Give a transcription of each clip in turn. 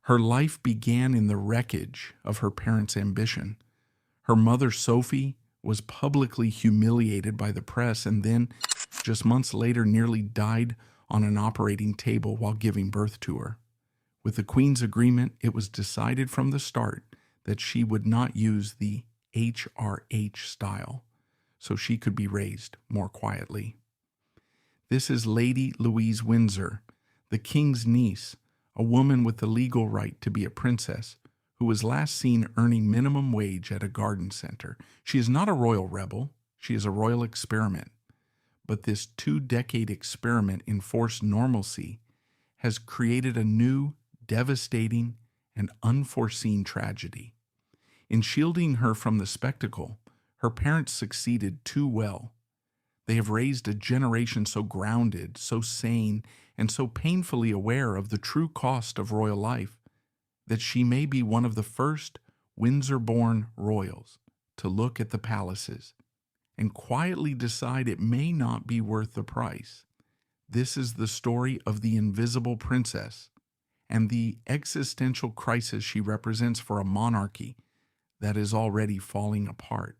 Her life began in the wreckage of her parents' ambition. Her mother, Sophie, was publicly humiliated by the press and then, just months later, nearly died on an operating table while giving birth to her. With the Queen's agreement, it was decided from the start that she would not use the HRH style, so she could be raised more quietly. This is Lady Louise Windsor, the King's niece, a woman with the legal right to be a princess, who was last seen earning minimum wage at a garden center. She is not a royal rebel, she is a royal experiment. But this 2-decade experiment in forced normalcy has created a new, devastating, and unforeseen tragedy. In shielding her from the spectacle, her parents succeeded too well. They have raised a generation so grounded, so sane, and so painfully aware of the true cost of royal life that she may be one of the first Windsor-born royals to look at the palaces and quietly decide it may not be worth the price. This is the story of the invisible princess and the existential crisis she represents for a monarchy that is already falling apart.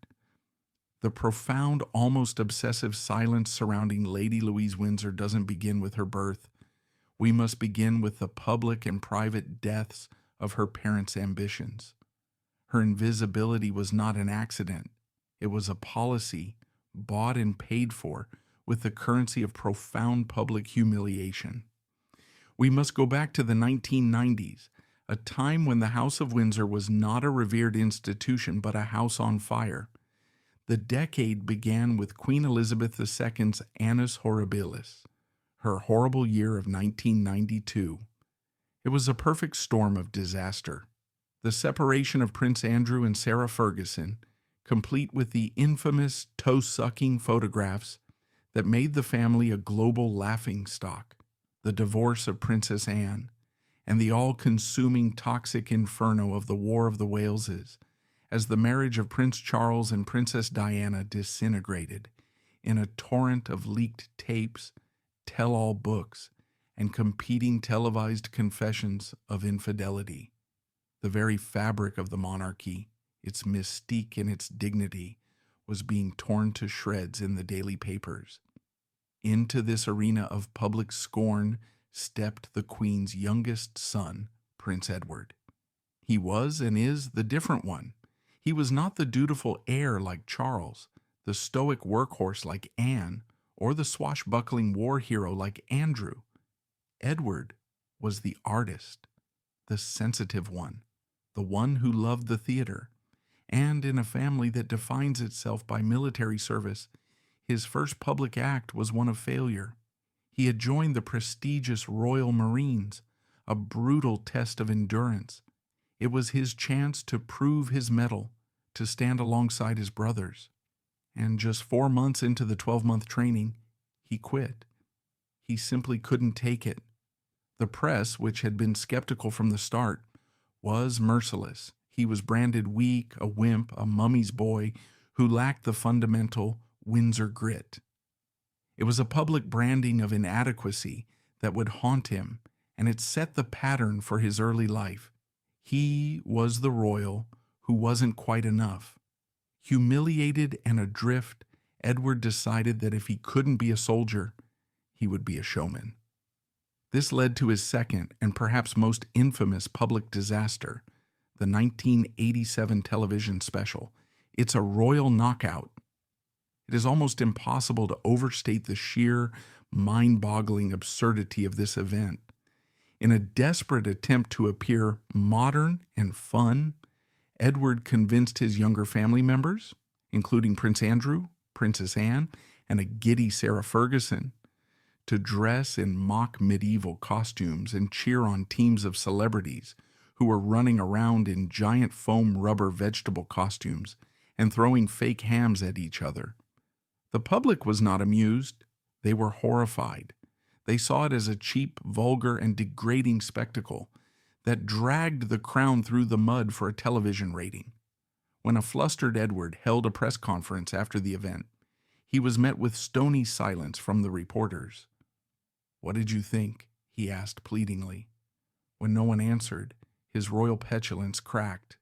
The profound, almost obsessive silence surrounding Lady Louise Windsor doesn't begin with her birth. We must begin with the public and private deaths of her parents' ambitions. Her invisibility was not an accident. It was a policy bought and paid for with the currency of profound public humiliation. We must go back to the 1990s, a time when the House of Windsor was not a revered institution but a house on fire. The decade began with Queen Elizabeth II's Annus Horribilis, her horrible year of 1992. It was a perfect storm of disaster. The separation of Prince Andrew and Sarah Ferguson, complete with the infamous toe-sucking photographs that made the family a global laughingstock, the divorce of Princess Anne, and the all-consuming toxic inferno of the War of the Waleses, as the marriage of Prince Charles and Princess Diana disintegrated in a torrent of leaked tapes, tell-all books, and competing televised confessions of infidelity. The very fabric of the monarchy, its mystique and its dignity, was being torn to shreds in the daily papers. Into this arena of public scorn stepped the Queen's youngest son, Prince Edward. He was and is the different one. He was not the dutiful heir like Charles, the stoic workhorse like Anne, or the swashbuckling war hero like Andrew. Edward was the artist, the sensitive one, the one who loved the theater, and in a family that defines itself by military service, his first public act was one of failure. He had joined the prestigious Royal Marines, a brutal test of endurance. It was his chance to prove his mettle, to stand alongside his brothers. And just 4 months into the 12-month training, he quit. He simply couldn't take it. The press, which had been skeptical from the start, was merciless. He was branded weak, a wimp, a mummy's boy who lacked the fundamental Windsor grit. It was a public branding of inadequacy that would haunt him, and it set the pattern for his early life. He was the royal who wasn't quite enough. Humiliated and adrift, Edward decided that if he couldn't be a soldier, he would be a showman. This led to his second and perhaps most infamous public disaster, the 1987 television special. It's a royal knockout. It is almost impossible to overstate the sheer, mind-boggling absurdity of this event. In a desperate attempt to appear modern and fun, Edward convinced his younger family members, including Prince Andrew, Princess Anne, and a giddy Sarah Ferguson, to dress in mock medieval costumes and cheer on teams of celebrities who were running around in giant foam rubber vegetable costumes and throwing fake hams at each other. The public was not amused. They were horrified. They saw it as a cheap, vulgar, and degrading spectacle that dragged the crown through the mud for a television rating. When a flustered Edward held a press conference after the event, he was met with stony silence from the reporters. "What did you think?" he asked pleadingly. When no one answered, His royal petulance cracked.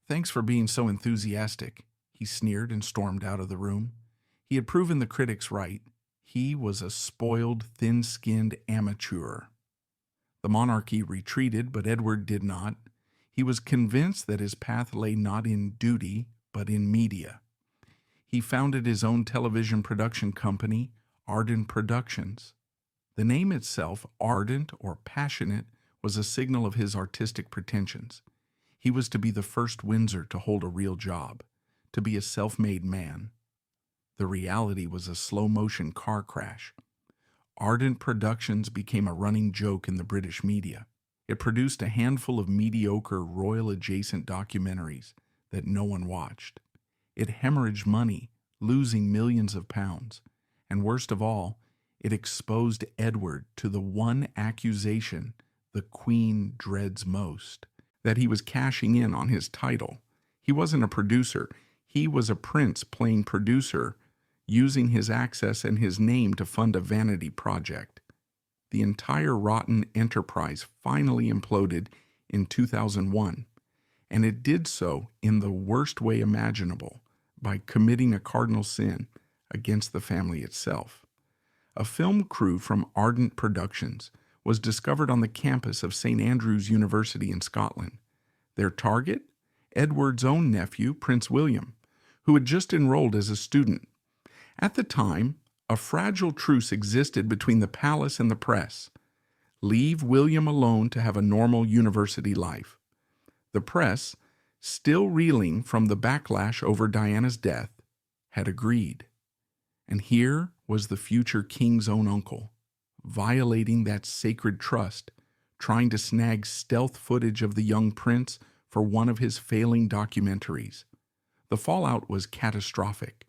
"Thanks for being so enthusiastic," he sneered and stormed out of the room. He had proven the critics right. He was a spoiled, thin-skinned amateur. The monarchy retreated, but Edward did not. He was convinced that his path lay not in duty, but in media. He founded his own television production company, Ardent Productions. The name itself, ardent or passionate, was a signal of his artistic pretensions. He was to be the first Windsor to hold a real job, to be a self-made man. The reality was a slow-motion car crash. Ardent Productions became a running joke in the British media. It produced a handful of mediocre royal-adjacent documentaries that no one watched. It hemorrhaged money, losing millions of pounds. And worst of all, it exposed Edward to the one accusation the Queen dreads most, that he was cashing in on his title. He wasn't a producer. He was a prince playing producer, using his access and his name to fund a vanity project. The entire rotten enterprise finally imploded in 2001, and it did so in the worst way imaginable, by committing a cardinal sin against the family itself. A film crew from Ardent Productions was discovered on the campus of St. Andrews University in Scotland. Their target? Edward's own nephew, Prince William, who had just enrolled as a student. At the time, a fragile truce existed between the palace and the press. Leave William alone to have a normal university life. The press, still reeling from the backlash over Diana's death, had agreed. And here was the future king's own uncle, violating that sacred trust, trying to snag stealth footage of the young prince for one of his failing documentaries. The fallout was catastrophic.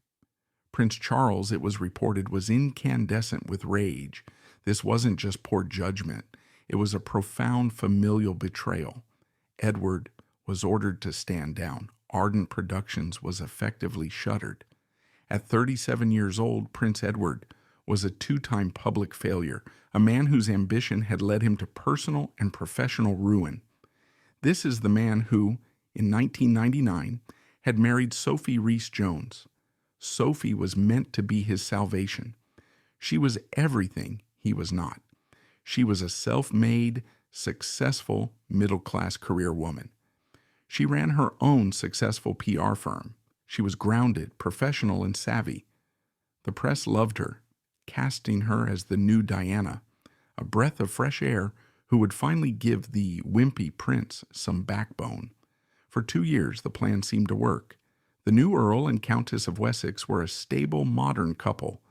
Prince Charles, it was reported, was incandescent with rage. This wasn't just poor judgment. It was a profound familial betrayal. Edward was ordered to stand down. Ardent Productions was effectively shuttered. At 37 years old, Prince Edward was a two-time public failure, a man whose ambition had led him to personal and professional ruin. This is the man who, in 1999, had married Sophie Rhys-Jones. Sophie was meant to be his salvation. She was everything he was not. She was a self-made, successful, middle-class career woman. She ran her own successful PR firm. She was grounded, professional, and savvy. The press loved her, casting her as the new Diana, a breath of fresh air who would finally give the wimpy prince some backbone. For 2 years, the plan seemed to work. The new Earl and Countess of Wessex were a stable, modern couple,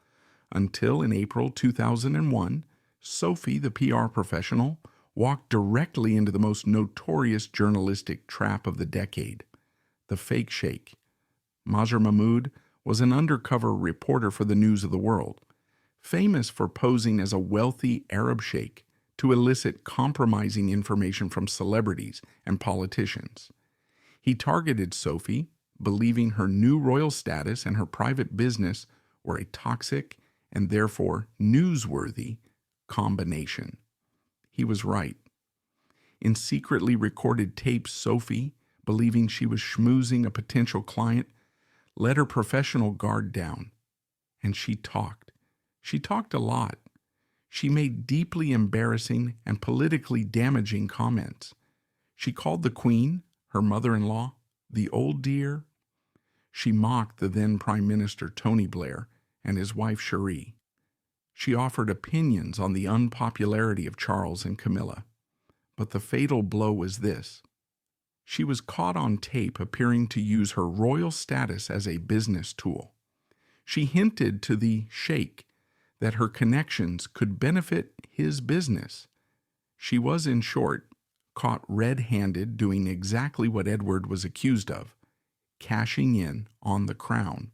until in April 2001, Sophie, the PR professional, walked directly into the most notorious journalistic trap of the decade, the fake sheikh. Mazhar Mahmood was an undercover reporter for the News of the World, famous for posing as a wealthy Arab sheikh to elicit compromising information from celebrities and politicians. He targeted Sophie, believing her new royal status and her private business were a toxic and therefore newsworthy combination. He was right. In secretly recorded tapes, Sophie, believing she was schmoozing a potential client, let her professional guard down. And she talked. She talked a lot. She made deeply embarrassing and politically damaging comments. She called the Queen, her mother-in-law, the old dear. She mocked the then Prime Minister Tony Blair and his wife Cherie. She offered opinions on the unpopularity of Charles and Camilla. But the fatal blow was this. She was caught on tape appearing to use her royal status as a business tool. She hinted to the sheikh that her connections could benefit his business. She was, in short, caught red-handed doing exactly what Edward was accused of, cashing in on the crown.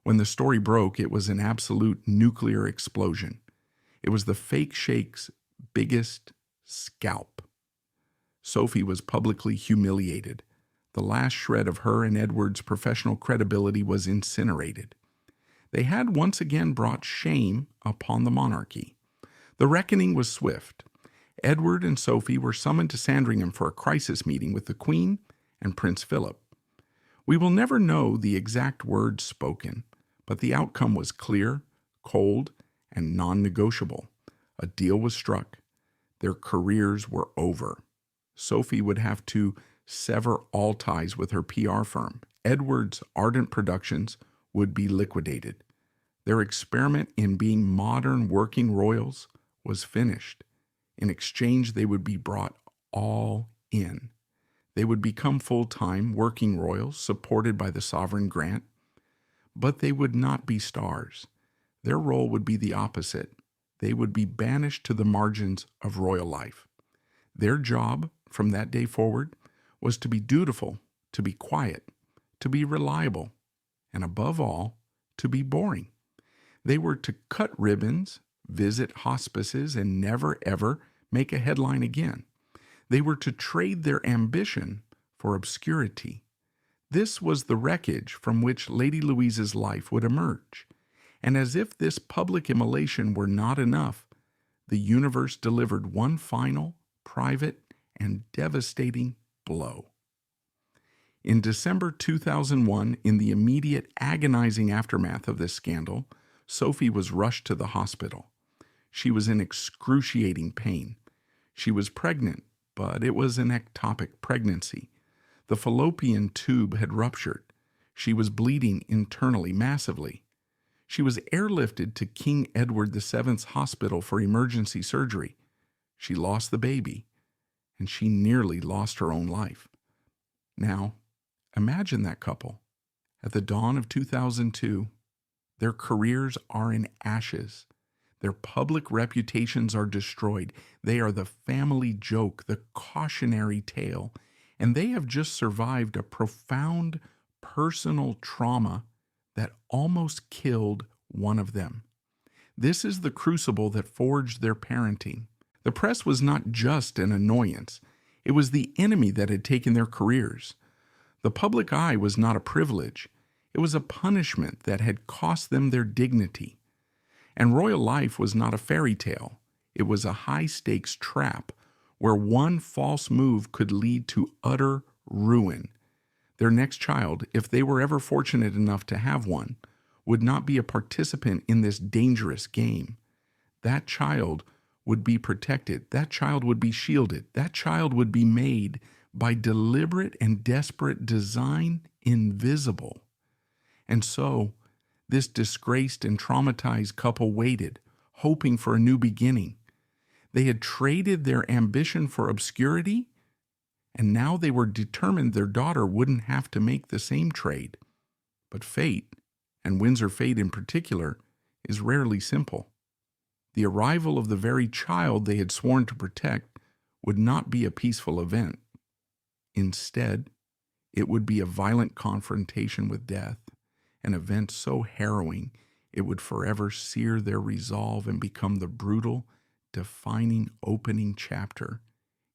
When the story broke, it was an absolute nuclear explosion. It was the fake sheikh's biggest scalp. Sophie was publicly humiliated. The last shred of her and Edward's professional credibility was incinerated. They had once again brought shame upon the monarchy. The reckoning was swift. Edward and Sophie were summoned to Sandringham for a crisis meeting with the Queen and Prince Philip. We will never know the exact words spoken, but the outcome was clear, cold, and non-negotiable. A deal was struck. Their careers were over. Sophie would have to sever all ties with her PR firm. Edward's Ardent Productions would be liquidated. Their experiment in being modern working royals was finished. In exchange, they would be brought all in. They would become full-time working royals supported by the sovereign grant, but they would not be stars. Their role would be the opposite. They would be banished to the margins of royal life. Their job from that day forward was to be dutiful, to be quiet, to be reliable, and above all, to be boring. They were to cut ribbons, visit hospices, and never ever make a headline again. They were to trade their ambition for obscurity. This was the wreckage from which Lady Louise's life would emerge. And as if this public immolation were not enough, the universe delivered one final, private, and devastating blow. In December 2001, in the immediate agonizing aftermath of this scandal, Sophie was rushed to the hospital. She was in excruciating pain. She was pregnant, but it was an ectopic pregnancy. The fallopian tube had ruptured. She was bleeding internally massively. She was airlifted to King Edward VII's Hospital for emergency surgery. She lost the baby, and she nearly lost her own life. Now, imagine that couple. At the dawn of 2002, their careers are in ashes. Their public reputations are destroyed. They are the family joke, the cautionary tale, and they have just survived a profound personal trauma that almost killed one of them. This is the crucible that forged their parenting. The press was not just an annoyance. It was the enemy that had taken their careers. The public eye was not a privilege. It was a punishment that had cost them their dignity. And royal life was not a fairy tale. It was a high-stakes trap where one false move could lead to utter ruin. Their next child, if they were ever fortunate enough to have one, would not be a participant in this dangerous game. That child would be protected. That child would be shielded. That child would be made by deliberate and desperate design invisible. And so, this disgraced and traumatized couple waited, hoping for a new beginning. They had traded their ambition for obscurity, and now they were determined their daughter wouldn't have to make the same trade. But fate, and Windsor fate in particular, is rarely simple. The arrival of the very child they had sworn to protect would not be a peaceful event. Instead, it would be a violent confrontation with death, an event so harrowing it would forever sear their resolve and become the brutal, defining opening chapter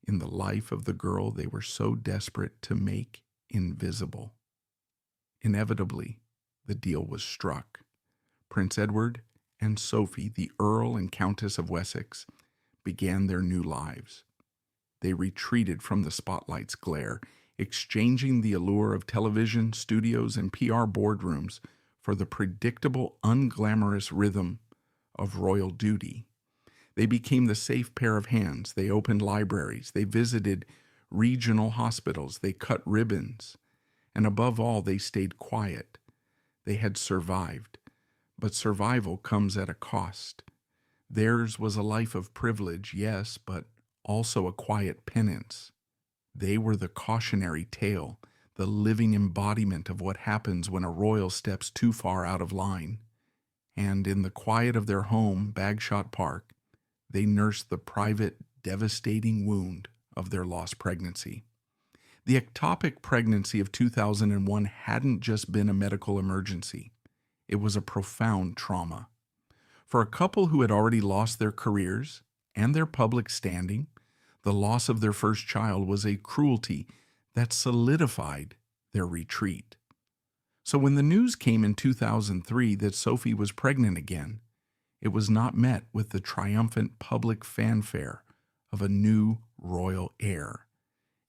in the life of the girl they were so desperate to make invisible. Inevitably, the deal was struck. Prince Edward and Sophie, the Earl and Countess of Wessex, began their new lives. They retreated from the spotlight's glare, exchanging the allure of television, studios, and PR boardrooms for the predictable, unglamorous rhythm of royal duty. They became the safe pair of hands. They opened libraries. They visited regional hospitals. They cut ribbons. And above all, they stayed quiet. They had survived. But survival comes at a cost. Theirs was a life of privilege, yes, but also a quiet penance. They were the cautionary tale, the living embodiment of what happens when a royal steps too far out of line. And in the quiet of their home, Bagshot Park, they nursed the private, devastating wound of their lost pregnancy. The ectopic pregnancy of 2001 hadn't just been a medical emergency. It was a profound trauma. For a couple who had already lost their careers and their public standing, the loss of their first child was a cruelty that solidified their retreat. So when the news came in 2003 that Sophie was pregnant again, it was not met with the triumphant public fanfare of a new royal heir.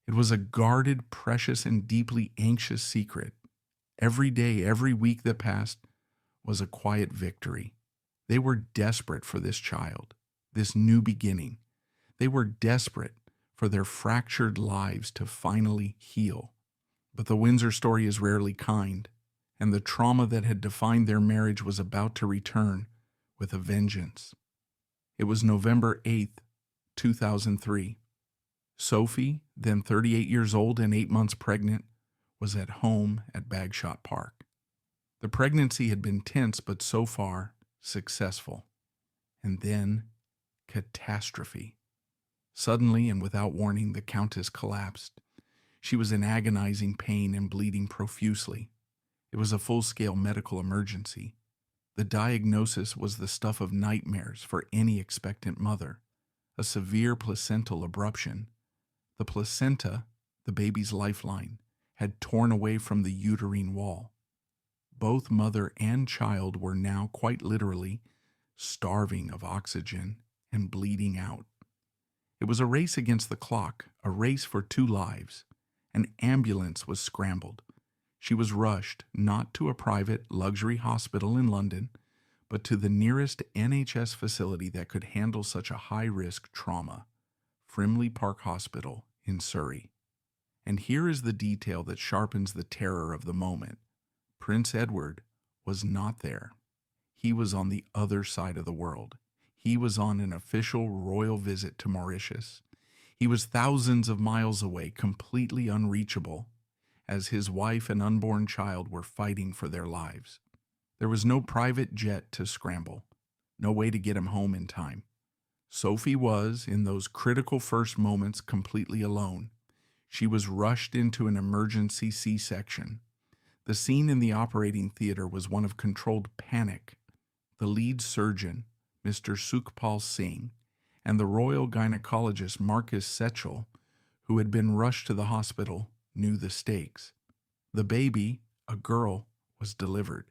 It was a guarded, precious, and deeply anxious secret. Every day, every week that passed was a quiet victory. They were desperate for this child, this new beginning. They were desperate for their fractured lives to finally heal. But the Windsor story is rarely kind, and the trauma that had defined their marriage was about to return with a vengeance. It was November 8th, 2003. Sophie, then 38 years old and 8 months pregnant, was at home at Bagshot Park. The pregnancy had been tense, but so far successful. And then, catastrophe. Suddenly and without warning, the Countess collapsed. She was in agonizing pain and bleeding profusely. It was a full-scale medical emergency. The diagnosis was the stuff of nightmares for any expectant mother: a severe placental abruption. The placenta, the baby's lifeline, had torn away from the uterine wall. Both mother and child were now quite literally starving of oxygen and bleeding out. It was a race against the clock, a race for 2 lives. An ambulance was scrambled. She was rushed not to a private luxury hospital in London, but to the nearest NHS facility that could handle such a high-risk trauma: Frimley Park Hospital in Surrey. And here is the detail that sharpens the terror of the moment. Prince Edward was not there. He was on the other side of the world. He was on an official royal visit to Mauritius. He was thousands of miles away, completely unreachable, as his wife and unborn child were fighting for their lives. There was no private jet to scramble, no way to get him home in time. Sophie was, in those critical first moments, completely alone. She was rushed into an emergency C-section. The scene in the operating theater was one of controlled panic. The lead surgeon, Mr. Sukhpal Singh, and the royal gynecologist Marcus Setchell, who had been rushed to the hospital, knew the stakes. The baby, a girl, was delivered,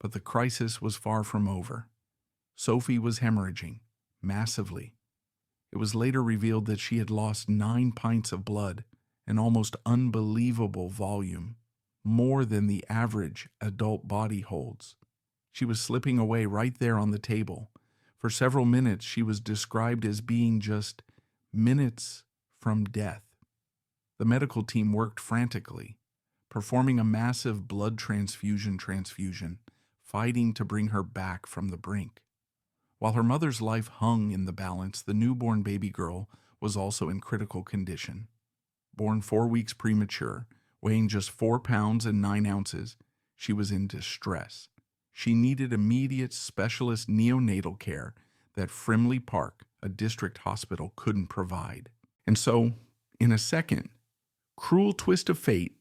but the crisis was far from over. Sophie was hemorrhaging, massively. It was later revealed that she had lost 9 pints of blood, an almost unbelievable volume, more than the average adult body holds. She was slipping away right there on the table. For several minutes, she was described as being just minutes from death. The medical team worked frantically, performing a massive blood transfusion, fighting to bring her back from the brink. While her mother's life hung in the balance, the newborn baby girl was also in critical condition. Born 4 weeks premature, weighing just 4 pounds and 9 ounces, she was in distress. She needed immediate specialist neonatal care that Frimley Park, a district hospital, couldn't provide. And so, in a second, cruel twist of fate,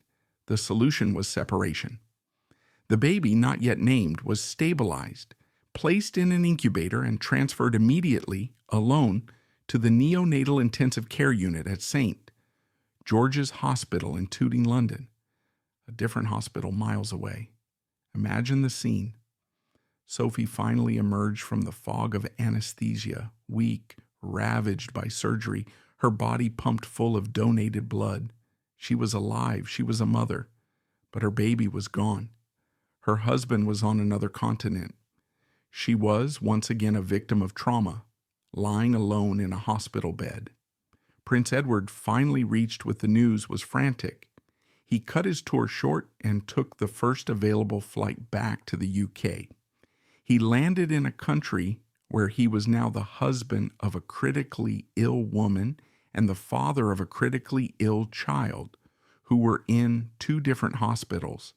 the solution was separation. The baby, not yet named, was stabilized, placed in an incubator, and transferred immediately, alone, to the neonatal intensive care unit at St. George's Hospital in Tooting, London, a different hospital miles away. Imagine the scene. Sophie finally emerged from the fog of anesthesia, weak, ravaged by surgery, her body pumped full of donated blood. She was alive, she was a mother, but her baby was gone. Her husband was on another continent. She was, once again, a victim of trauma, lying alone in a hospital bed. Prince Edward, finally reached with the news, was frantic. He cut his tour short and took the first available flight back to the UK. He landed in a country where he was now the husband of a critically ill woman and the father of a critically ill child, who were in 2 different hospitals.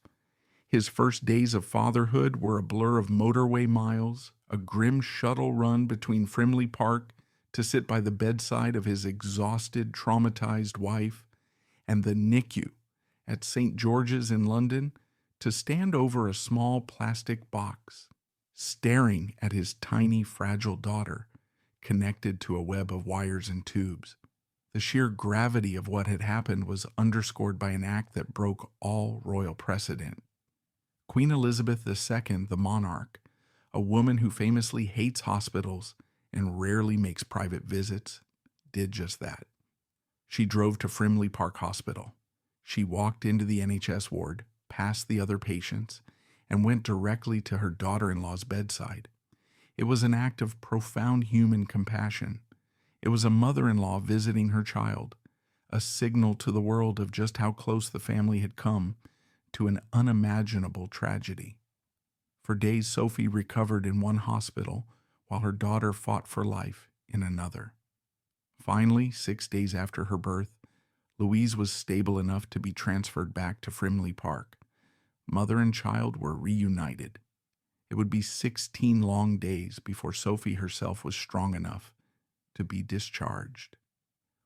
His first days of fatherhood were a blur of motorway miles, a grim shuttle run between Frimley Park to sit by the bedside of his exhausted, traumatized wife, and the NICU at St. George's in London to stand over a small plastic box, staring at his tiny, fragile daughter, connected to a web of wires and tubes. The sheer gravity of what had happened was underscored by an act that broke all royal precedent. Queen Elizabeth II, the monarch, a woman who famously hates hospitals and rarely makes private visits, did just that. She drove to Frimley Park Hospital. She walked into the NHS ward, past the other patients, and went directly to her daughter-in-law's bedside. It was an act of profound human compassion. It was a mother-in-law visiting her child, a signal to the world of just how close the family had come to an unimaginable tragedy. For days, Sophie recovered in one hospital while her daughter fought for life in another. Finally, 6 days after her birth, Louise was stable enough to be transferred back to Frimley Park. Mother and child were reunited. It would be 16 long days before Sophie herself was strong enough to be discharged.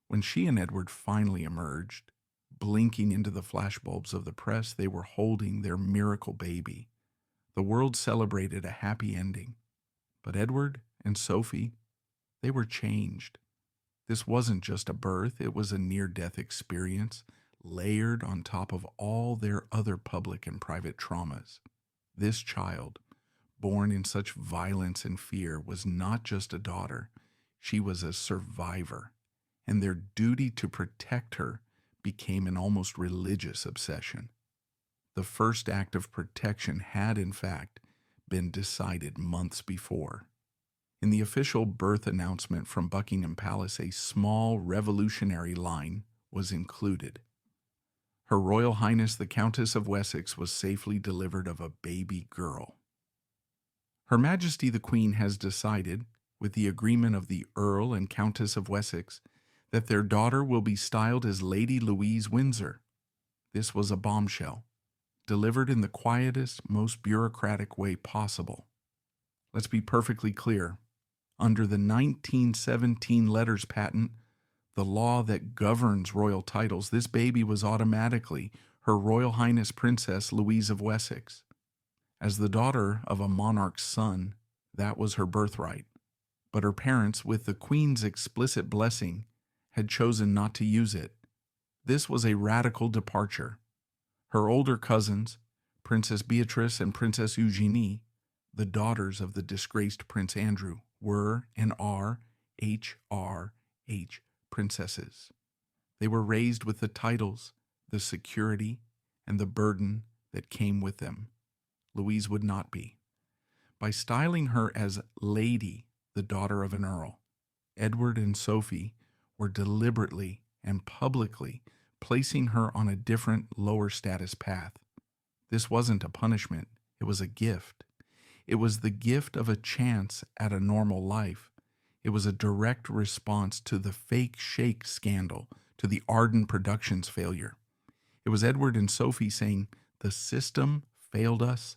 When she and Edward finally emerged, blinking into the flashbulbs of the press, they were holding their miracle baby. The world celebrated a happy ending. But Edward and Sophie, they were changed. This wasn't just a birth, it was a near-death experience, layered on top of all their other public and private traumas. This child, born in such violence and fear, was not just a daughter, she was a survivor, and their duty to protect her became an almost religious obsession. The first act of protection had, in fact, been decided months before. In the official birth announcement from Buckingham Palace, a small revolutionary line was included. Her Royal Highness the Countess of Wessex was safely delivered of a baby girl. Her Majesty the Queen has decided, with the agreement of the Earl and Countess of Wessex, that their daughter will be styled as Lady Louise Windsor. This was a bombshell, delivered in the quietest, most bureaucratic way possible. Let's be perfectly clear. Under the 1917 letters patent, the law that governs royal titles, this baby was automatically Her Royal Highness Princess Louise of Wessex. As the daughter of a monarch's son, that was her birthright. But her parents, with the Queen's explicit blessing, had chosen not to use it. This was a radical departure. Her older cousins, Princess Beatrice and Princess Eugenie, the daughters of the disgraced Prince Andrew, were and are HRH princesses. They were raised with the titles, the security, and the burden that came with them. Louise would not be. By styling her as Lady, the daughter of an earl, Edward and Sophie were deliberately and publicly placing her on a different, lower status path. This wasn't a punishment, it was a gift. It was the gift of a chance at a normal life. It was a direct response to the fake shake scandal, to the Arden Productions failure. It was Edward and Sophie saying, "The system failed us.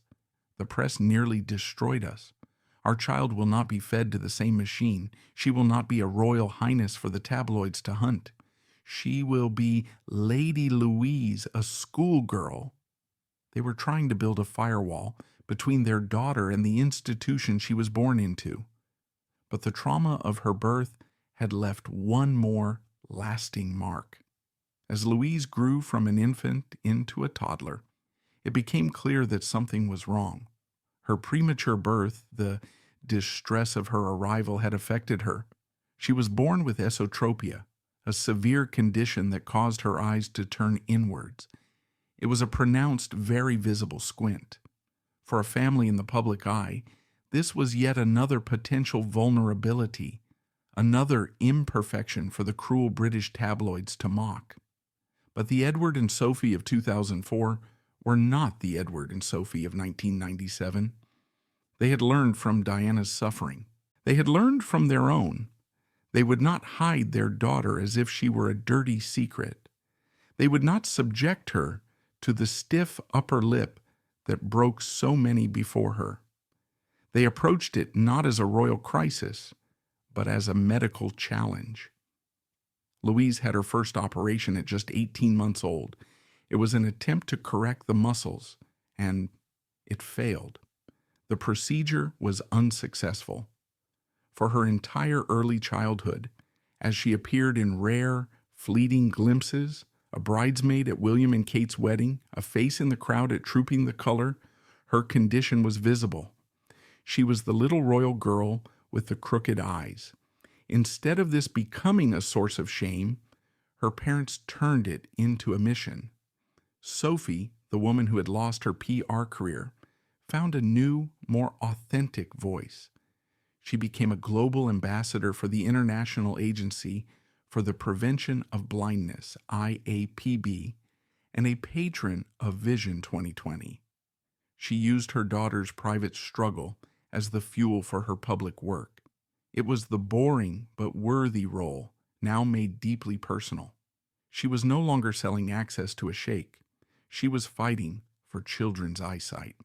The press nearly destroyed us. Our child will not be fed to the same machine. She will not be a royal highness for the tabloids to hunt. She will be Lady Louise, a schoolgirl." They were trying to build a firewall between their daughter and the institution she was born into. But the trauma of her birth had left one more lasting mark. As Louise grew from an infant into a toddler, it became clear that something was wrong. Her premature birth, the distress of her arrival, had affected her. She was born with esotropia, a severe condition that caused her eyes to turn inwards. It was a pronounced, very visible squint. For a family in the public eye, this was yet another potential vulnerability, another imperfection for the cruel British tabloids to mock. But the Edward and Sophie of 2004 were not the Edward and Sophie of 1997. They had learned from Diana's suffering. They had learned from their own. They would not hide their daughter as if she were a dirty secret. They would not subject her to the stiff upper lip that broke so many before her. They approached it not as a royal crisis, but as a medical challenge. Louise had her first operation at just 18 months old. It was an attempt to correct the muscles, and it failed. The procedure was unsuccessful. For her entire early childhood, as she appeared in rare, fleeting glimpses, a bridesmaid at William and Kate's wedding, a face in the crowd at Trooping the Color, her condition was visible. She was the little royal girl with the crooked eyes. Instead of this becoming a source of shame, her parents turned it into a mission. Sophie, the woman who had lost her PR career, found a new, more authentic voice. She became a global ambassador for the International Agency for the Prevention of Blindness, IAPB, and a patron of Vision 2020. She used her daughter's private struggle as the fuel for her public work. It was the boring but worthy role, now made deeply personal. She was no longer selling access to a sheikh. She was fighting for children's eyesight.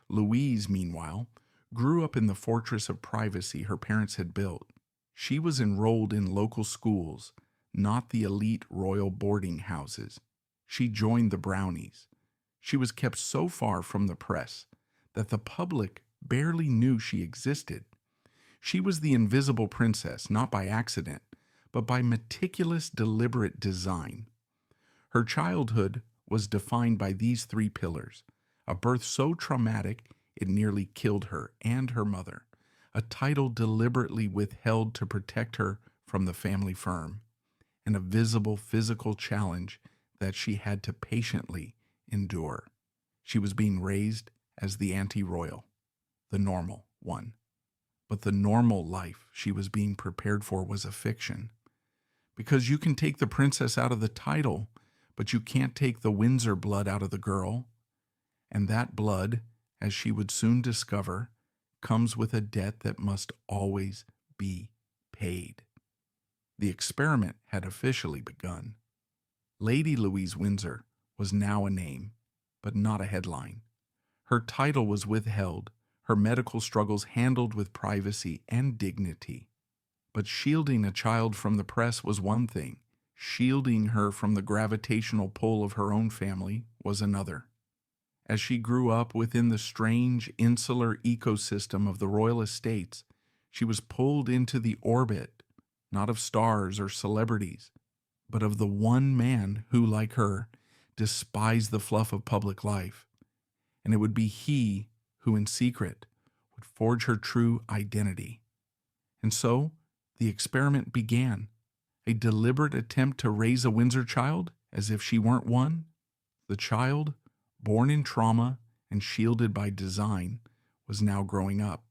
Louise, meanwhile, grew up in the fortress of privacy her parents had built. She was enrolled in local schools, not the elite royal boarding houses. She joined the Brownies. She was kept so far from the press that the public barely knew she existed. She was the invisible princess, not by accident, but by meticulous, deliberate design. Her childhood was defined by these three pillars: a birth so traumatic it nearly killed her and her mother, a title deliberately withheld to protect her from the family firm, and a visible physical challenge that she had to patiently endure. She was being raised as the anti-royal, the normal one. But the normal life she was being prepared for was a fiction. Because you can take the princess out of the title, but you can't take the Windsor blood out of the girl. And that blood, as she would soon discover, comes with a debt that must always be paid. The experiment had officially begun. Lady Louise Windsor was now a name, but not a headline. Her title was withheld, her medical struggles handled with privacy and dignity. But shielding a child from the press was one thing. Shielding her from the gravitational pull of her own family was another. As she grew up within the strange, insular ecosystem of the royal estates, she was pulled into the orbit, not of stars or celebrities, but of the one man who, like her, despised the fluff of public life. And it would be he who, in secret, would forge her true identity. And so, the experiment began. A deliberate attempt to raise a Windsor child as if she weren't one. The child, born in trauma and shielded by design, was now growing up.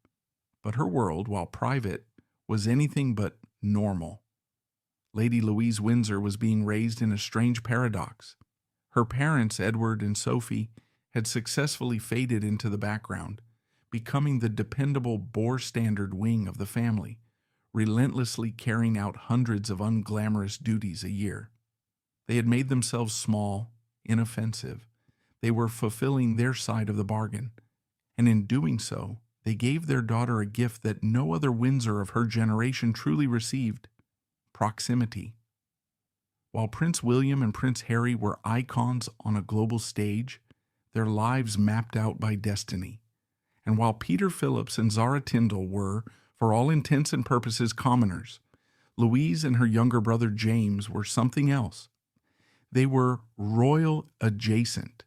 But her world, while private, was anything but normal. Lady Louise Windsor was being raised in a strange paradox. Her parents, Edward and Sophie, had successfully faded into the background, becoming the dependable bore-standard wing of the family, relentlessly carrying out hundreds of unglamorous duties a year. They had made themselves small, inoffensive. They were fulfilling their side of the bargain, and in doing so, they gave their daughter a gift that no other Windsor of her generation truly received: proximity. While Prince William and Prince Harry were icons on a global stage, their lives mapped out by destiny. And while Peter Phillips and Zara Tindall were, for all intents and purposes, commoners, Louise and her younger brother James were something else. They were royal adjacent.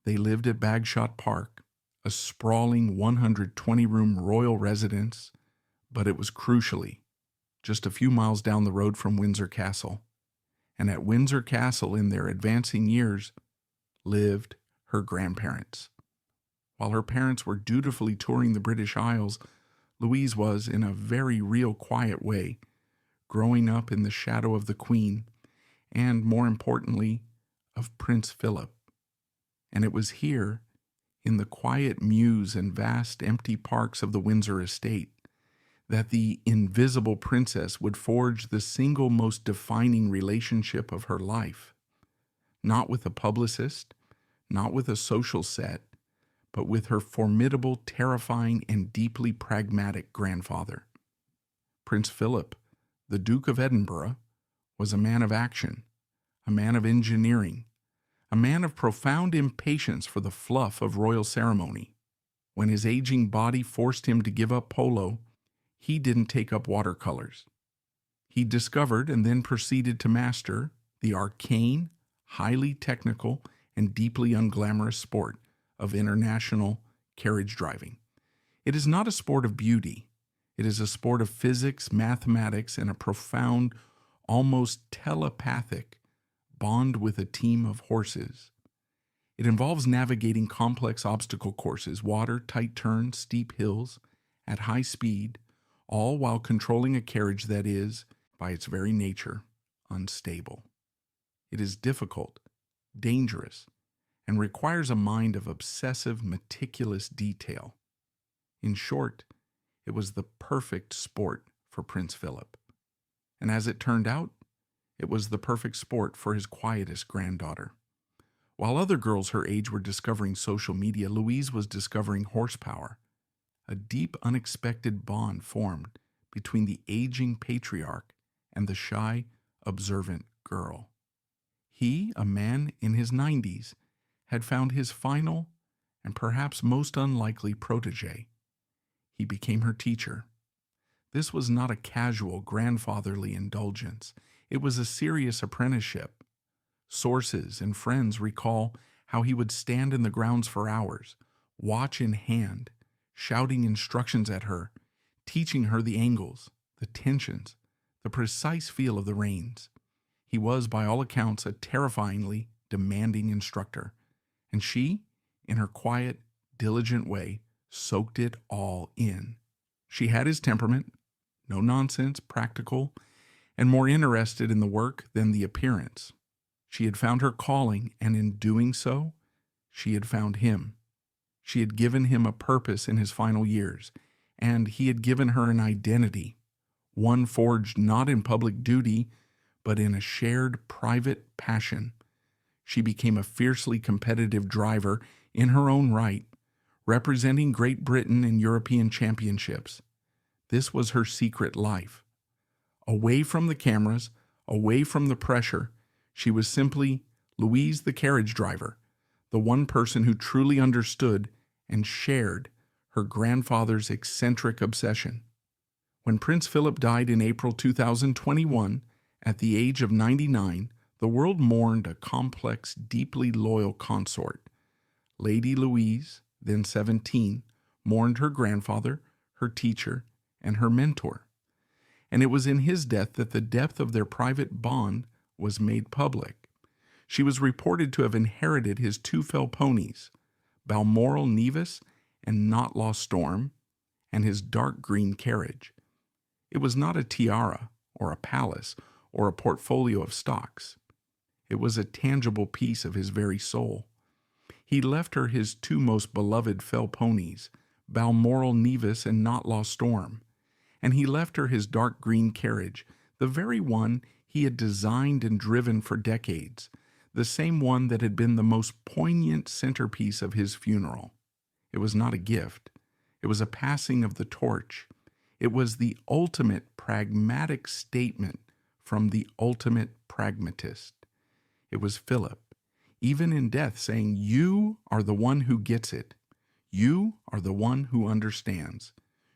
They lived at Bagshot Park, a sprawling 120-room royal residence, but it was crucially just a few miles down the road from Windsor Castle. And at Windsor Castle, in their advancing years, lived her grandparents. While her parents were dutifully touring the British Isles, Louise was, in a very real, quiet way, growing up in the shadow of the Queen and, more importantly, of Prince Philip. And it was here, in the quiet mews and vast empty parks of the Windsor estate, that the invisible princess would forge the single most defining relationship of her life. Not with a publicist, not with a social set, but with her formidable, terrifying, and deeply pragmatic grandfather. Prince Philip, the Duke of Edinburgh, was a man of action, a man of engineering, a man of profound impatience for the fluff of royal ceremony. When his aging body forced him to give up polo, he didn't take up watercolors. He discovered and then proceeded to master the arcane, highly technical, and deeply unglamorous sport of international carriage driving. It is not a sport of beauty. It is a sport of physics, mathematics, and a profound, almost telepathic bond with a team of horses. It involves navigating complex obstacle courses, water, tight turns, steep hills, at high speed, all while controlling a carriage that is, by its very nature, unstable. It is difficult, dangerous, and requires a mind of obsessive, meticulous detail. In short, it was the perfect sport for Prince Philip. And as it turned out, it was the perfect sport for his quietest granddaughter. While other girls her age were discovering social media, Louise was discovering horsepower. A deep, unexpected bond formed between the aging patriarch and the shy, observant girl. He, a man in his 90s, had found his final and perhaps most unlikely protege. He became her teacher. This was not a casual, grandfatherly indulgence. It was a serious apprenticeship. Sources and friends recall how he would stand in the grounds for hours, watch in hand, shouting instructions at her, teaching her the angles, the tensions, the precise feel of the reins. He was, by all accounts, a terrifyingly demanding instructor, and she, in her quiet, diligent way, soaked it all in. She had his temperament, no nonsense, practical, and more interested in the work than the appearance. She had found her calling, and in doing so, she had found him. She had given him a purpose in his final years, and he had given her an identity, one forged not in public duty, but in a shared private passion. She became a fiercely competitive driver in her own right, representing Great Britain in European championships. This was her secret life. Away from the cameras, away from the pressure, she was simply Louise the carriage driver, the one person who truly understood and shared her grandfather's eccentric obsession. When Prince Philip died in April 2021, at the age of 99, the world mourned a complex, deeply loyal consort. Lady Louise, then 17, mourned her grandfather, her teacher, and her mentor. And it was in his death that the depth of their private bond was made public. She was reported to have inherited his two fell ponies, Balmoral Nevis and Knotlaw Storm, and his dark green carriage. It was not a tiara or a palace or a portfolio of stocks. It was a tangible piece of his very soul. He left her his two most beloved fell ponies, Balmoral Nevis and Knotlaw Storm, and he left her his dark green carriage, the very one he had designed and driven for decades, the same one that had been the most poignant centerpiece of his funeral. It was not a gift. It was a passing of the torch. It was the ultimate pragmatic statement from the ultimate pragmatist. It was Philip, even in death, saying, "You are the one who gets it. You are the one who understands.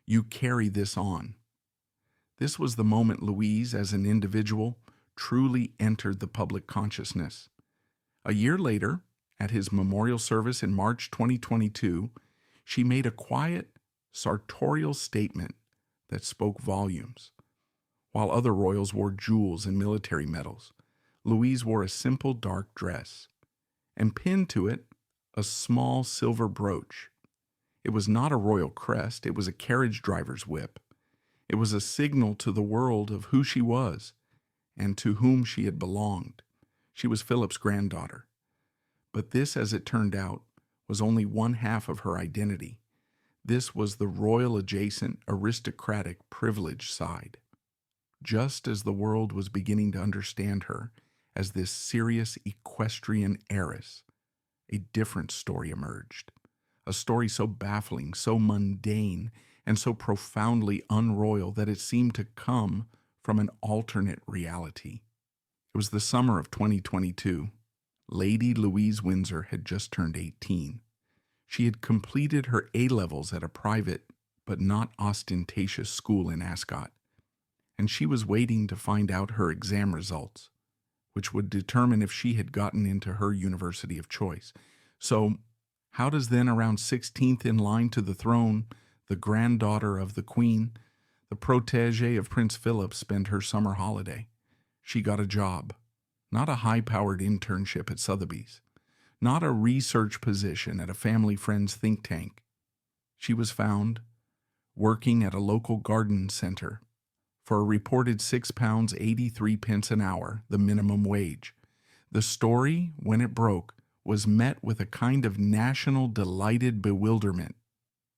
You carry this on." This was the moment Louise, as an individual, truly entered the public consciousness. A year later, at his memorial service in March 2022, she made a quiet, sartorial statement that spoke volumes. While other royals wore jewels and military medals, Louise wore a simple dark dress, and pinned to it a small silver brooch. It was not a royal crest, it was a carriage driver's whip. It was a signal to the world of who she was and to whom she had belonged. She was Philip's granddaughter. But this, as it turned out, was only one half of her identity. This was the royal-adjacent, aristocratic, privileged side. Just as the world was beginning to understand her as this serious equestrian heiress, a different story emerged. A story so baffling, so mundane, and so profoundly unroyal that it seemed to come from an alternate reality. It was the summer of 2022. Lady Louise Windsor had just turned 18. She had completed her A-levels at a private but not ostentatious school in Ascot, and she was waiting to find out her exam results, which would determine if she had gotten into her university of choice. So, how does then, around 16th in line to the throne, the granddaughter of the Queen, the protégée of Prince Philip, spent her summer holiday. She got a job, not a high-powered internship at Sotheby's, not a research position at a family friend's think tank. She was found working at a local garden center for a reported £6.83 an hour, the minimum wage. The story, when it broke, was met with a kind of national delighted bewilderment.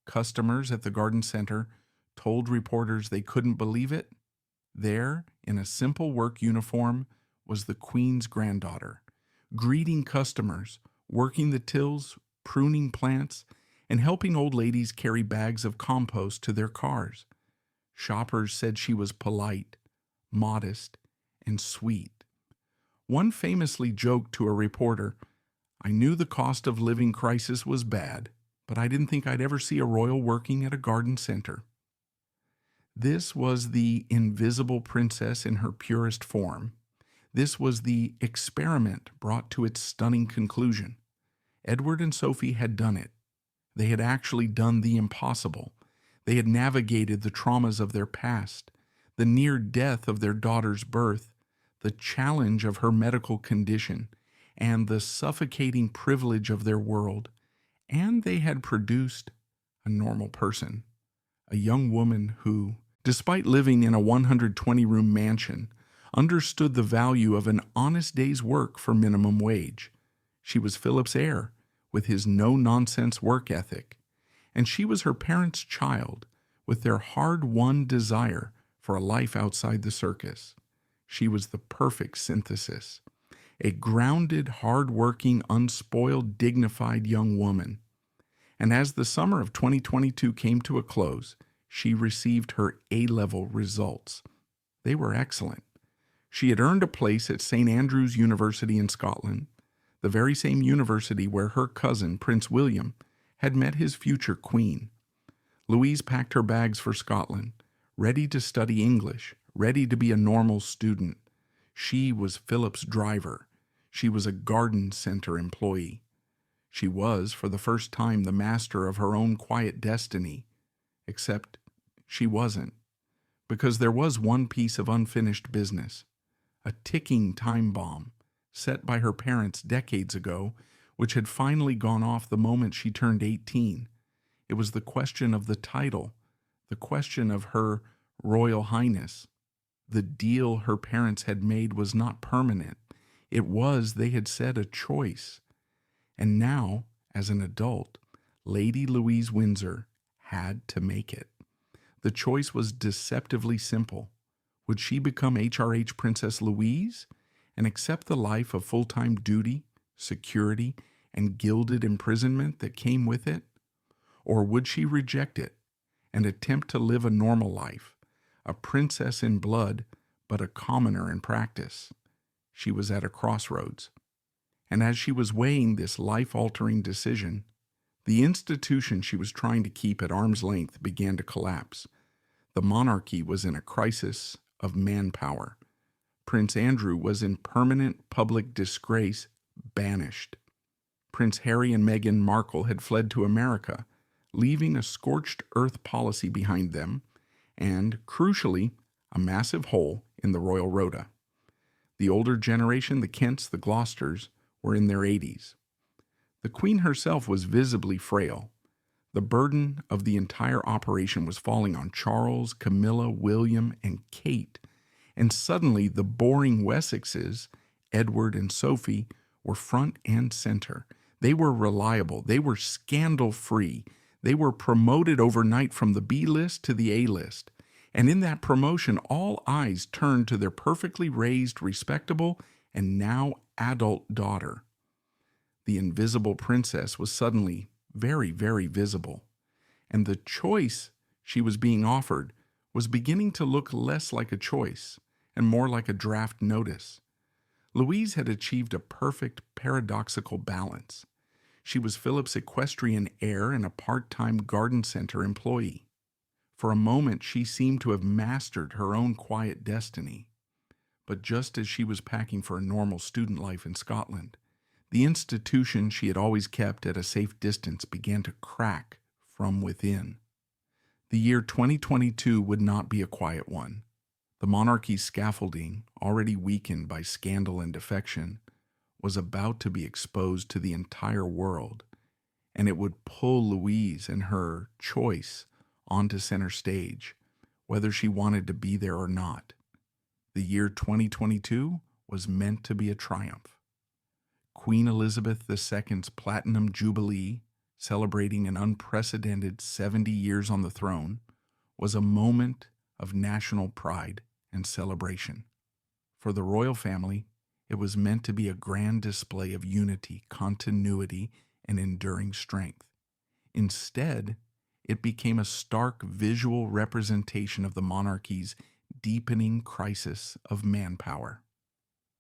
Customers at the garden center told reporters they couldn't believe it. There, in a simple work uniform, was the Queen's granddaughter, greeting customers, working the tills, pruning plants, and helping old ladies carry bags of compost to their cars. Shoppers said she was polite, modest, and sweet. One famously joked to a reporter, "I knew the cost of living crisis was bad, but I didn't think I'd ever see a royal working at a garden center." This was the invisible princess in her purest form. This was the experiment brought to its stunning conclusion. Edward and Sophie had done it. They had actually done the impossible. They had navigated the traumas of their past, the near death of their daughter's birth, the challenge of her medical condition, and the suffocating privilege of their world, and they had produced a normal person, a young woman who, despite living in a 120-room mansion, understood the value of an honest day's work for minimum wage. She was Philip's heir, with his no-nonsense work ethic, and she was her parents' child, with their hard-won desire for a life outside the circus. She was the perfect synthesis, a grounded, hard-working, unspoiled, dignified young woman. And as the summer of 2022 came to a close, she received her A-level results. They were excellent. She had earned a place at St. Andrews University in Scotland, the very same university where her cousin, Prince William, had met his future queen. Louise packed her bags for Scotland, ready to study English, ready to be a normal student. She was Philip's driver. She was a garden center employee. She was, for the first time, the master of her own quiet destiny. Except she wasn't, because there was one piece of unfinished business, a ticking time bomb set by her parents decades ago, which had finally gone off the moment she turned 18. It was the question of the title, the question of her Royal Highness. The deal her parents had made was not permanent. It was, they had said, a choice. And now, as an adult, Lady Louise Windsor had to make it. The choice was deceptively simple. Would she become HRH Princess Louise and accept the life of full-time duty, security, and gilded imprisonment that came with it? Or would she reject it and attempt to live a normal life, a princess in blood, but a commoner in practice? She was at a crossroads. And as she was weighing this life-altering decision, the institution she was trying to keep at arm's length began to collapse. The monarchy was in a crisis of manpower. Prince Andrew was in permanent public disgrace, banished. Prince Harry and Meghan Markle had fled to America, leaving a scorched earth policy behind them and, crucially, a massive hole in the royal rota. The older generation, the Kents, the Gloucesters, were in their 80s. The Queen herself was visibly frail. The burden of the entire operation was falling on Charles, Camilla, William, and Kate, and suddenly the boring Wessexes, Edward and Sophie, were front and center. They were reliable. They were scandal-free. They were promoted overnight from the B list to the A list. And in that promotion, all eyes turned to their perfectly raised, respectable, and now adult daughter. The invisible princess was suddenly very, very visible. And the choice she was being offered was beginning to look less like a choice and more like a draft notice. Louise had achieved a perfect paradoxical balance. She was Philip's equestrian heir and a part-time garden center employee. For a moment, she seemed to have mastered her own quiet destiny. But just as she was packing for a normal student life in Scotland, the institution she had always kept at a safe distance began to crack from within. The year 2022 would not be a quiet one. The monarchy's scaffolding, already weakened by scandal and defection, was about to be exposed to the entire world, and it would pull Louise and her choice onto center stage, whether she wanted to be there or not. The year 2022 was meant to be a triumph. Queen Elizabeth II's Platinum Jubilee, celebrating an unprecedented 70 years on the throne, was a moment of national pride and celebration. For the royal family, it was meant to be a grand display of unity, continuity, and enduring strength. Instead, it became a stark visual representation of the monarchy's deepening crisis of manpower.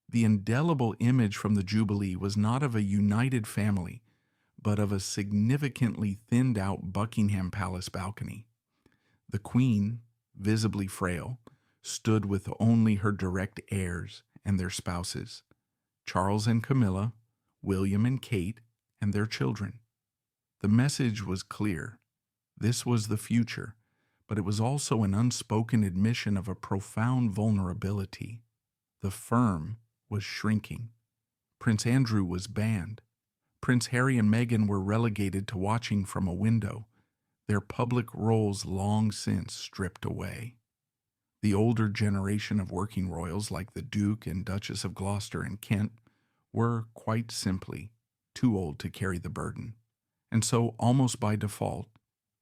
The indelible image from the Jubilee was not of a united family, but of a significantly thinned-out Buckingham Palace balcony. The Queen, visibly frail, stood with only her direct heirs and their spouses, Charles and Camilla, William and Kate, and their children. The message was clear. This was the future, but it was also an unspoken admission of a profound vulnerability. The firm was shrinking. Prince Andrew was banned. Prince Harry and Meghan were relegated to watching from a window, their public roles long since stripped away. The older generation of working royals like the Duke and Duchess of Gloucester and Kent were, quite simply, too old to carry the burden. And so, almost by default,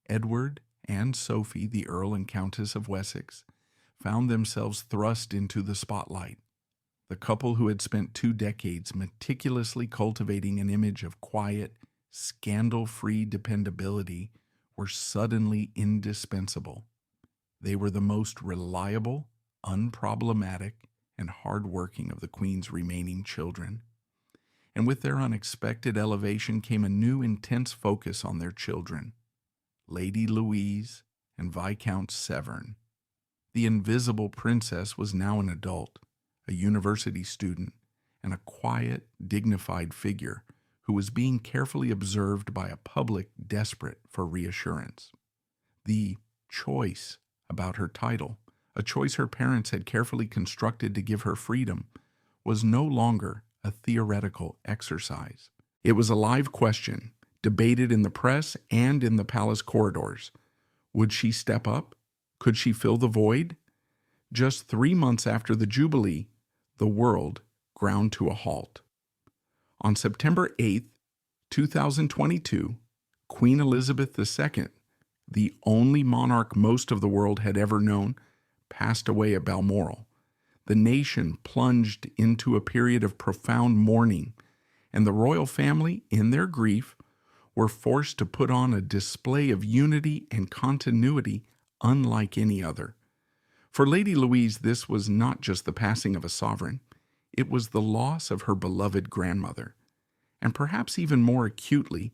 Edward and Sophie, the Earl and Countess of Wessex, found themselves thrust into the spotlight. The couple who had spent 2 decades meticulously cultivating an image of quiet, scandal-free dependability were suddenly indispensable. They were the most reliable, unproblematic, and hard-working of the Queen's remaining children. And with their unexpected elevation came a new intense focus on their children, Lady Louise and Viscount Severn. The invisible princess was now an adult, a university student, and a quiet, dignified figure who was being carefully observed by a public desperate for reassurance. The choice about her title, a choice her parents had carefully constructed to give her freedom, was no longer a theoretical exercise. It was a live question, debated in the press and in the palace corridors. Would she step up? Could she fill the void? Just 3 months after the Jubilee, the world ground to a halt. On September 8, 2022, Queen Elizabeth II, the only monarch most of the world had ever known, passed away at Balmoral. The nation plunged into a period of profound mourning, and the royal family, in their grief, were forced to put on a display of unity and continuity unlike any other. For Lady Louise, this was not just the passing of a sovereign, it was the loss of her beloved grandmother. And perhaps even more acutely,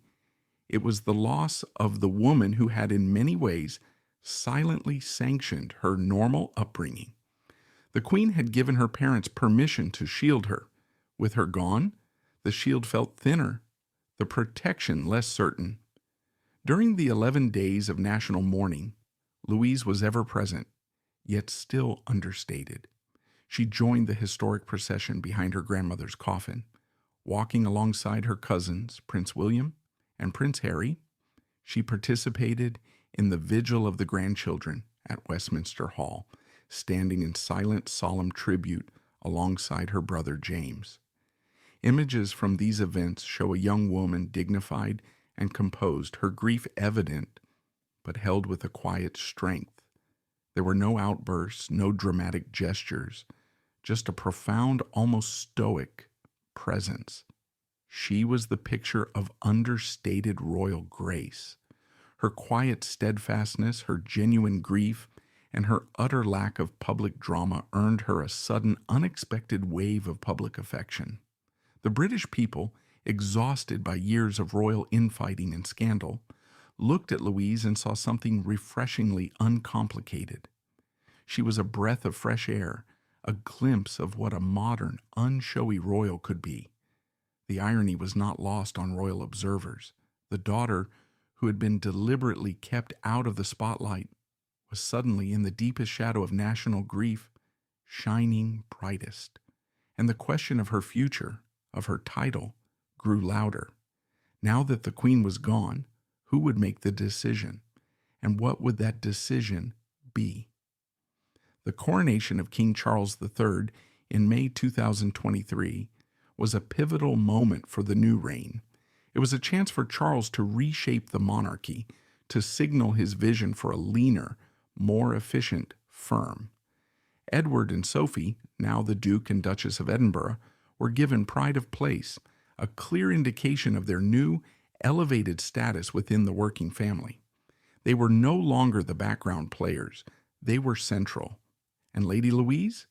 it was the loss of the woman who had in many ways silently sanctioned her normal upbringing. The Queen had given her parents permission to shield her. With her gone, the shield felt thinner, the protection less certain. During the 11 days of national mourning, Louise was ever present, yet still understated. She joined the historic procession behind her grandmother's coffin. Walking alongside her cousins, Prince William and Prince Harry, she participated in the Vigil of the Grandchildren at Westminster Hall, standing in silent, solemn tribute alongside her brother James. Images from these events show a young woman dignified and composed, her grief evident, but held with a quiet strength. There were no outbursts, no dramatic gestures, just a profound, almost stoic presence. She was the picture of understated royal grace. Her quiet steadfastness, her genuine grief, and her utter lack of public drama earned her a sudden, unexpected wave of public affection. The British people, exhausted by years of royal infighting and scandal, looked at Louise and saw something refreshingly uncomplicated. She was a breath of fresh air, a glimpse of what a modern, unshowy royal could be. The irony was not lost on royal observers. The daughter, who had been deliberately kept out of the spotlight, was suddenly, in the deepest shadow of national grief, shining brightest. And the question of her future, of her title, grew louder. Now that the queen was gone, who would make the decision? And what would that decision be? The coronation of King Charles III in May 2023 was a pivotal moment for the new reign. It was a chance for Charles to reshape the monarchy, to signal his vision for a leaner, more efficient firm. Edward and Sophie, now the Duke and Duchess of Edinburgh, were given pride of place, a clear indication of their new, elevated status within the working family. They were no longer the background players, they were central. And Lady Louise?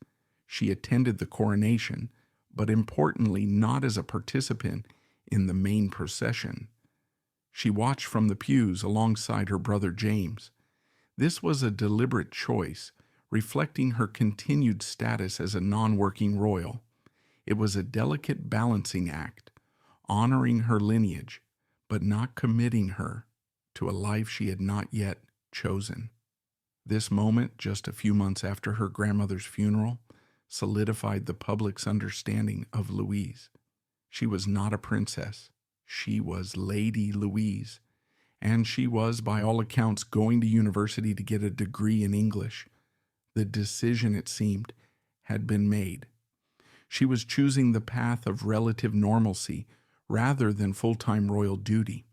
She attended the coronation, but importantly not as a participant in the main procession. She watched from the pews alongside her brother James. This was a deliberate choice, reflecting her continued status as a non-working royal. It was a delicate balancing act, honoring her lineage, but not committing her to a life she had not yet chosen. This moment, just a few months after her grandmother's funeral, solidified the public's understanding of Louise. She was not a princess. She was Lady Louise, and she was, by all accounts, going to university to get a degree in English. The decision, it seemed, had been made. She was choosing the path of relative normalcy rather than full-time royal duty.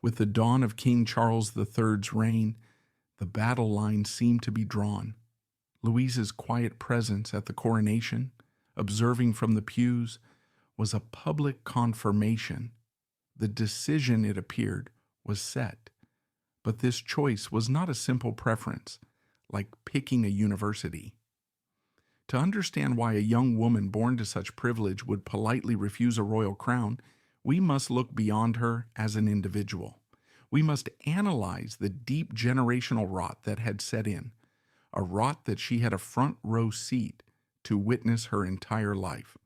With the dawn of King Charles III's reign, the battle line seemed to be drawn. Louise's quiet presence at the coronation, observing from the pews, was a public confirmation. The decision, it appeared, was set. But this choice was not a simple preference, like picking a university. To understand why a young woman born to such privilege would politely refuse a royal crown, we must look beyond her as an individual. We must analyze the deep generational rot that had set in, a rot that she had a front row seat to witness her entire life.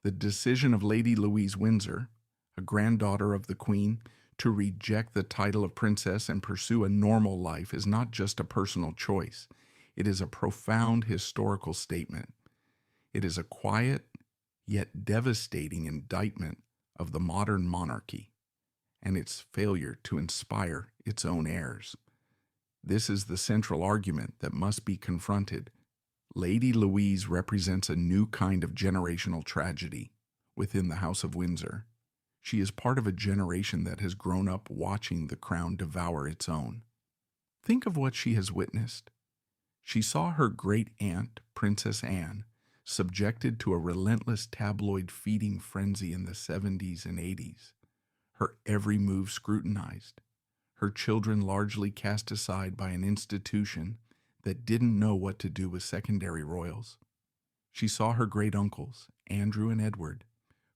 The decision of Lady Louise Windsor, a granddaughter of the Queen, to reject the title of princess and pursue a normal life is not just a personal choice. It is a profound historical statement. It is a quiet yet devastating indictment of the modern monarchy and its failure to inspire its own heirs. This is the central argument that must be confronted. Lady Louise represents a new kind of generational tragedy within the House of Windsor. She is part of a generation that has grown up watching the crown devour its own. Think of what she has witnessed. She saw her great-aunt, Princess Anne, subjected to a relentless tabloid feeding frenzy in the 70s and 80s. Her every move scrutinized, her children largely cast aside by an institution that didn't know what to do with secondary royals. She saw her great-uncles, Andrew and Edward,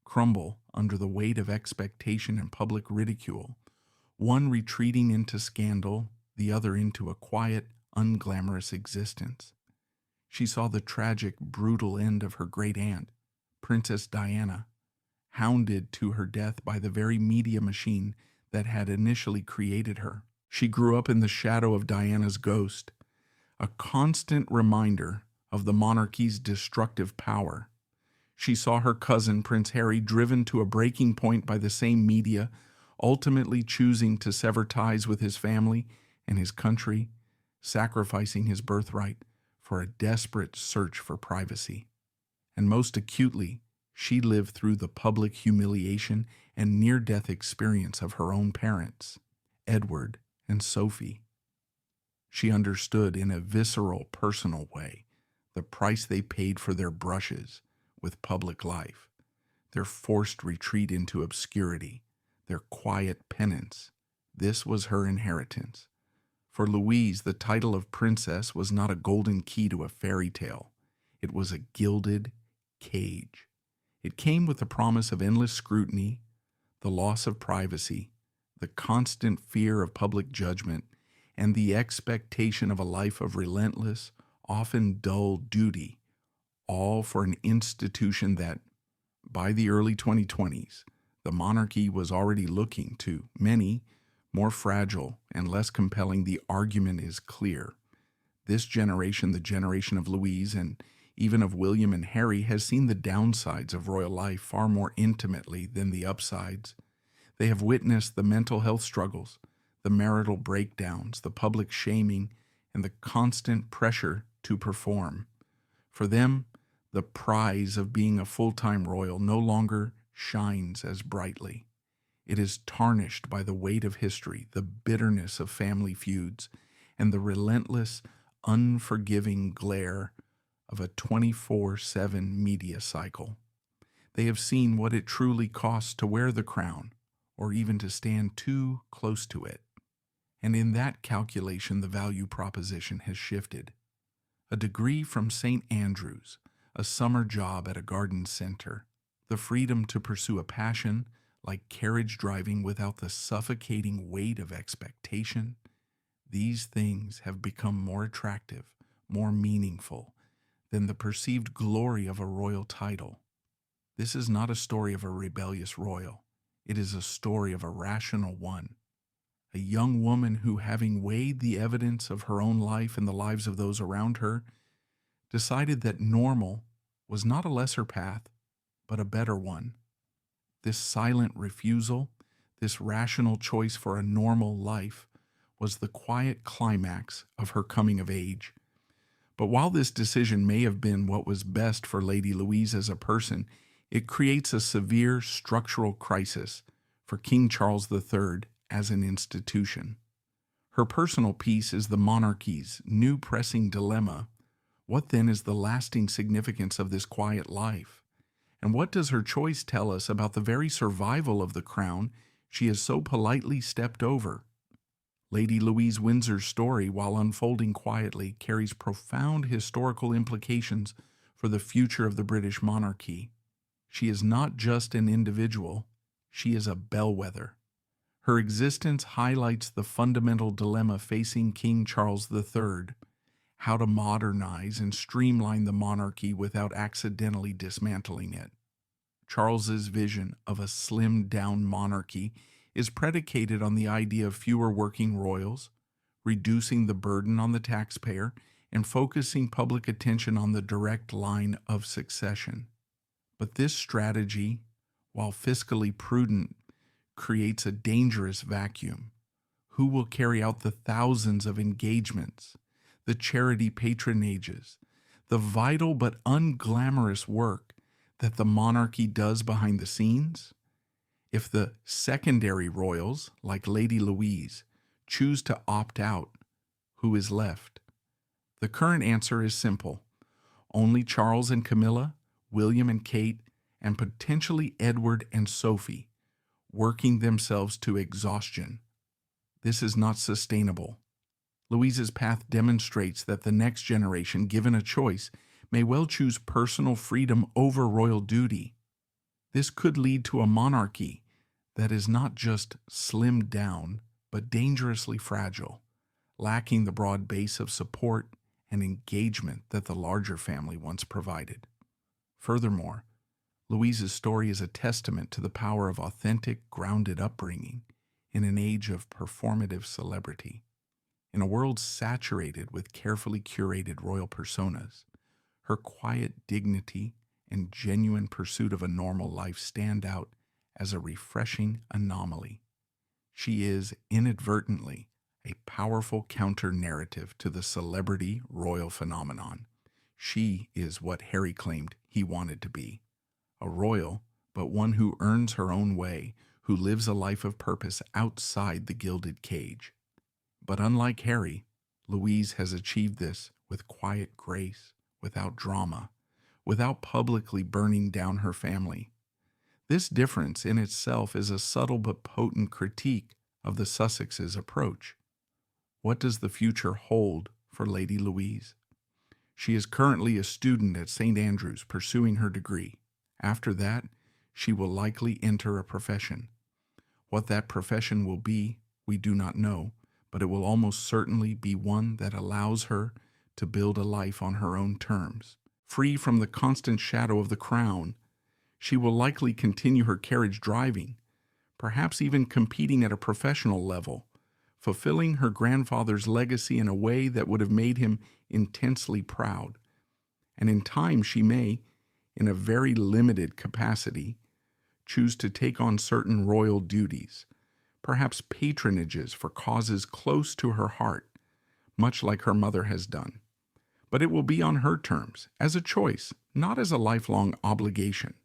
crumble under the weight of expectation and public ridicule, one retreating into scandal, the other into a quiet, unglamorous existence. She saw the tragic, brutal end of her great-aunt, Princess Diana, hounded to her death by the very media machine that had initially created her. She grew up in the shadow of Diana's ghost, a constant reminder of the monarchy's destructive power. She saw her cousin, Prince Harry, driven to a breaking point by the same media, ultimately choosing to sever ties with his family and his country, sacrificing his birthright for a desperate search for privacy. And most acutely, she lived through the public humiliation and near-death experience of her own parents, Edward and Sophie. She understood in a visceral, personal way the price they paid for their brushes with public life, their forced retreat into obscurity, their quiet penance. This was her inheritance. For Louise, the title of princess was not a golden key to a fairy tale. It was a gilded cage. It came with the promise of endless scrutiny, the loss of privacy, the constant fear of public judgment, and the expectation of a life of relentless, often dull duty, all for an institution that, by the early 2020s, the monarchy was already looking to. Many more fragile and less compelling. The argument is clear. This generation, the generation of Louise and even of William and Harry, has seen the downsides of royal life far more intimately than the upsides. They have witnessed the mental health struggles, the marital breakdowns, the public shaming, and the constant pressure to perform. For them, the prize of being a full-time royal no longer shines as brightly. It is tarnished by the weight of history, the bitterness of family feuds, and the relentless, unforgiving glare of a 24/7 media cycle. They have seen what it truly costs to wear the crown, or even to stand too close to it. And in that calculation, the value proposition has shifted. A degree from St. Andrews, a summer job at a garden center, the freedom to pursue a passion like carriage driving without the suffocating weight of expectation, these things have become more attractive, more meaningful than the perceived glory of a royal title. This is not a story of a rebellious royal. It is a story of a rational one. A young woman who, having weighed the evidence of her own life and the lives of those around her, decided that normal was not a lesser path, but a better one. This silent refusal, this rational choice for a normal life, was the quiet climax of her coming of age. But while this decision may have been what was best for Lady Louise as a person, it creates a severe structural crisis for King Charles III as an institution. Her personal peace is the monarchy's new pressing dilemma. What then is the lasting significance of this quiet life? And what does her choice tell us about the very survival of the crown she has so politely stepped over? Lady Louise Windsor's story, while unfolding quietly, carries profound historical implications for the future of the British monarchy. She is not just an individual, she is a bellwether. Her existence highlights the fundamental dilemma facing King Charles III: how to modernize and streamline the monarchy without accidentally dismantling it. Charles's vision of a slimmed-down monarchy is predicated on the idea of fewer working royals, reducing the burden on the taxpayer, and focusing public attention on the direct line of succession. But this strategy, while fiscally prudent, creates a dangerous vacuum. Who will carry out the thousands of engagements, the charity patronages, the vital but unglamorous work that the monarchy does behind the scenes? If the secondary royals, like Lady Louise, choose to opt out, who is left? The current answer is simple. Only Charles and Camilla, William and Kate, and potentially Edward and Sophie, working themselves to exhaustion. This is not sustainable. Louise's path demonstrates that the next generation, given a choice, may well choose personal freedom over royal duty. This could lead to a monarchy that is not just slimmed down, but dangerously fragile, lacking the broad base of support and engagement that the larger family once provided. Furthermore, Louise's story is a testament to the power of authentic, grounded upbringing in an age of performative celebrity. In a world saturated with carefully curated royal personas, her quiet dignity and genuine pursuit of a normal life stand out as a refreshing anomaly. She is inadvertently a powerful counter-narrative to the celebrity royal phenomenon. She is what Harry claimed he wanted to be. A royal, but one who earns her own way, who lives a life of purpose outside the gilded cage. But unlike Harry, Louise has achieved this with quiet grace, without drama, without publicly burning down her family. This difference in itself is a subtle but potent critique of the Sussexes' approach. What does the future hold for Lady Louise? She is currently a student at St. Andrews pursuing her degree. After that, she will likely enter a profession. What that profession will be, we do not know, but it will almost certainly be one that allows her to build a life on her own terms. Free from the constant shadow of the crown, she will likely continue her carriage driving, perhaps even competing at a professional level, fulfilling her grandfather's legacy in a way that would have made him intensely proud. And in time she may, in a very limited capacity, choose to take on certain royal duties, perhaps patronages for causes close to her heart, much like her mother has done. But it will be on her terms, as a choice, not as a lifelong obligation.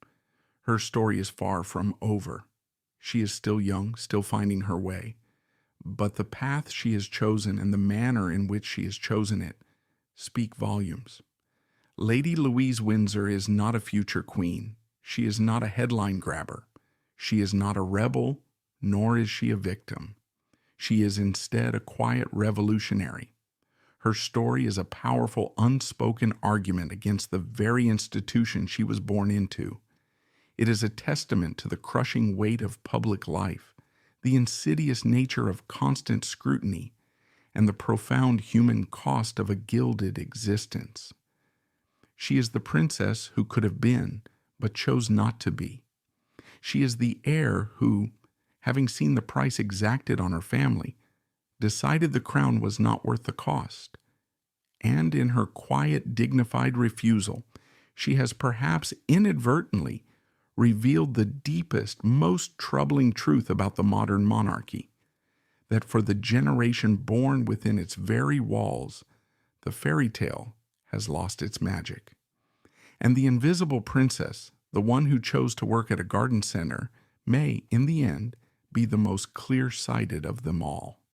Her story is far from over. She is still young, still finding her way. But the path she has chosen and the manner in which she has chosen it speak volumes. Lady Louise Windsor is not a future queen. She is not a headline grabber. She is not a rebel, nor is she a victim. She is instead a quiet revolutionary. Her story is a powerful, unspoken argument against the very institution she was born into. It is a testament to the crushing weight of public life, the insidious nature of constant scrutiny, and the profound human cost of a gilded existence. She is the princess who could have been, but chose not to be. She is the heir who, having seen the price exacted on her family, decided the crown was not worth the cost. And in her quiet, dignified refusal, she has perhaps inadvertently revealed the deepest, most troubling truth about the modern monarchy, that for the generation born within its very walls, the fairy tale has lost its magic. And the invisible princess, the one who chose to work at a garden center, may, in the end, be the most clear-sighted of them all.